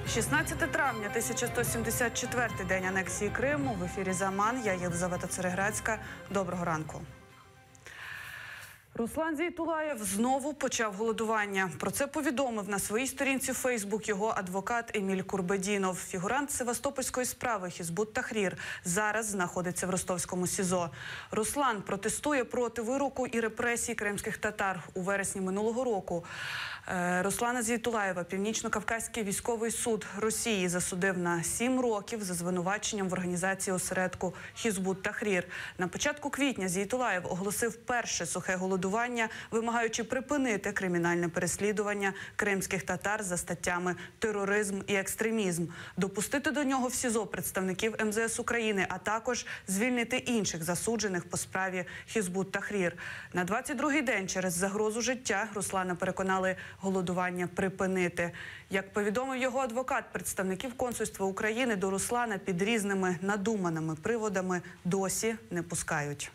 16 травня, 1174-й день анексії Криму. В ефірі «Заман». Я Єлизавета Цереградська. Доброго ранку. Руслан Зейтулаєв знову почав голодування. Про це повідомив на своїй сторінці в Фейсбук його адвокат Еміль Курбедінов. Фігурант севастопольської справи Хізбут Тахрір зараз знаходиться в ростовському СІЗО. Руслан протестує проти вироку і репресій кримських татар. У вересні минулого року Руслана Зейтулаєва Північно-Кавказький військовий суд Росії засудив на 7 років за звинуваченням в організації осередку Хізбут Тахрір. На початку квітня Зейтулаєв оголосив перше сухе голодування, вимагаючи припинити кримінальне переслідування кримських татар за статтями тероризм і екстремізм, допустити до нього в СІЗО представників МЗС України, а також звільнити інших засуджених по справі Хізбут Тахрір. На 22-й день через загрозу життя Руслана переконали голодування припинити. Як повідомив його адвокат, представників консульства України до Руслана під різними надуманими приводами досі не пускають.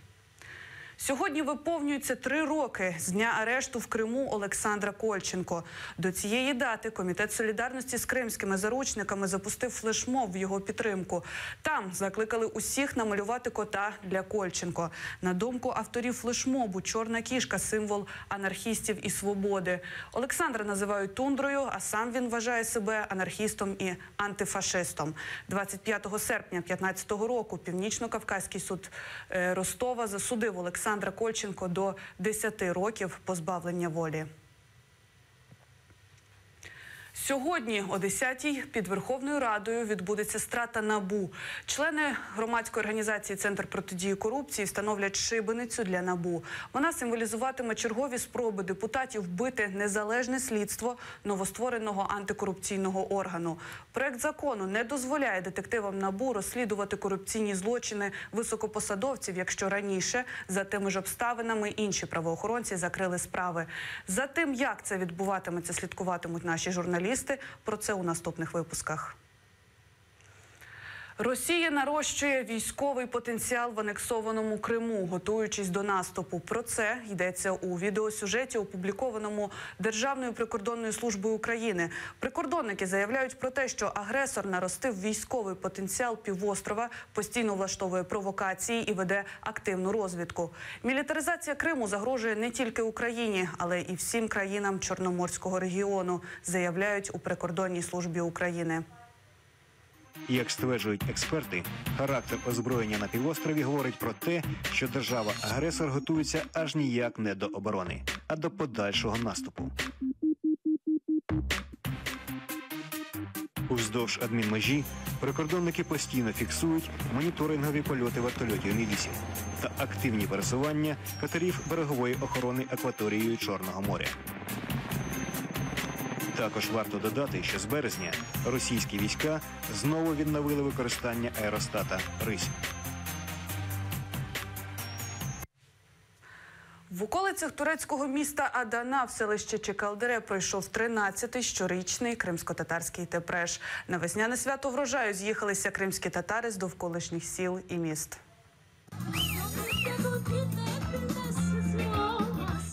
Сьогодні виповнюється 3 роки з дня арешту в Криму Олександра Кольченко. До цієї дати Комітет солідарності з кримськими заручниками запустив флешмоб в його підтримку. Там закликали усіх намалювати кота для Кольченко. На думку авторів флешмобу, чорна кішка – символ анархістів і свободи. Олександра називають тундрою, а сам він вважає себе анархістом і антифашистом. 25 серпня 2015 року Північно-Кавказький суд Ростова засудив Олександра Кольченко до 10 років позбавлення волі. Сьогодні о 10-й під Верховною Радою відбудеться страта НАБУ. Члени громадської організації «Центр протидії корупції» встановлять шибеницю для НАБУ. Вона символізуватиме чергові спроби депутатів вбити незалежне слідство новоствореного антикорупційного органу. Проект закону не дозволяє детективам НАБУ розслідувати корупційні злочини високопосадовців, якщо раніше за тими ж обставинами інші правоохоронці закрили справи. За тим, як це відбуватиметься, слідкуватимуть наші журналісти. Про це у наступних випусках. Росія нарощує військовий потенціал в анексованому Криму, готуючись до наступу. Про це йдеться у відеосюжеті, опублікованому Державною прикордонною службою України. Прикордонники заявляють про те, що агресор наростив військовий потенціал півострова, постійно влаштовує провокації і веде активну розвідку. Мілітаризація Криму загрожує не тільки Україні, але і всім країнам Чорноморського регіону, заявляють у прикордонній службі України. Як стверджують експерти, характер озброєння на півострові говорить про те, що держава-агресор готується аж ніяк не до оборони, а до подальшого наступу. Уздовж адмінмежі прикордонники постійно фіксують моніторингові польоти вертольотів Мі-8 та активні пересування катерів берегової охорони акваторією Чорного моря. Також варто додати, що з березня російські війська знову відновили використання аеростата «Рись». В околицях турецького міста Адана в селищі Чекалдере пройшов 13-й щорічний кримсько-татарський тепреш. На весняне свято врожаю з'їхалися кримські татари з довколишніх сіл і міст.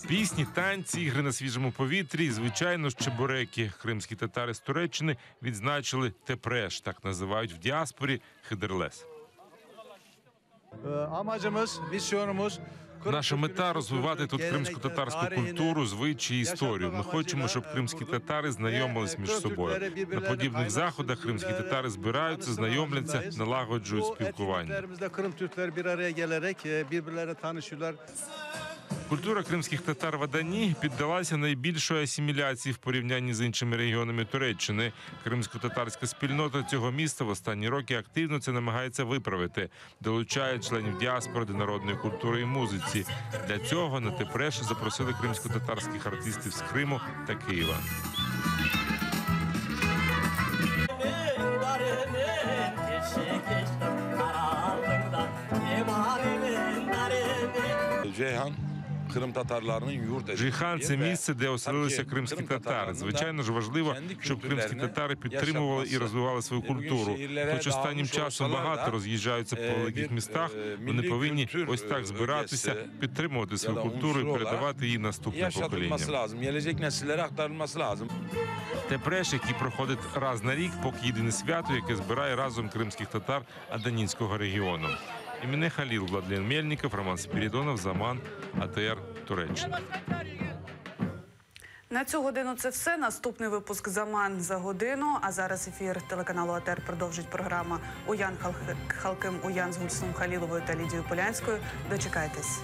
Пісні, танці, ігри на свіжому повітрі і, звичайно, чебуреки. Кримські татари з Туреччини відзначили тепреш, так називають в діаспорі хидерлес. Наша мета – розвивати тут кримсько-татарську культуру, звичаї, історію. Ми хочемо, щоб кримські татари знайомились між собою. На подібних заходах кримські татари збираються, знайомляться, налагоджують спілкування. Культура кримських татар в Адані піддалася найбільшої асиміляції в порівнянні з іншими регіонами Туреччини. Кримсько-татарська спільнота цього міста в останні роки активно це намагається виправити. Долучає членів діаспори до народної культури і музиці. Для цього на тепреш запросили кримсько-татарських артистів з Криму та Києва. Джихан – це місце, де оселилися кримські татари. Звичайно ж, важливо, щоб кримські татари підтримували і розвивали свою культуру. Хоч останнім часом багато роз'їжджаються по великих містах, вони повинні ось так збиратися, підтримувати свою культуру і передавати її наступним поколінням. Тепреш, який проходить раз на рік, поки єдине свято, яке збирає разом кримських татар Аданінського регіону. Ім'я Халіл, Владлен Мельников, Роман Спірідонов, Заман, АТР, Туреччина. На цю годину це все. Наступний випуск «Заман» за годину. А зараз ефір телеканалу АТР продовжить програма «Уян Халким Уян» з Гульсум Халіловою та Лідією Полянською. Дочекайтесь.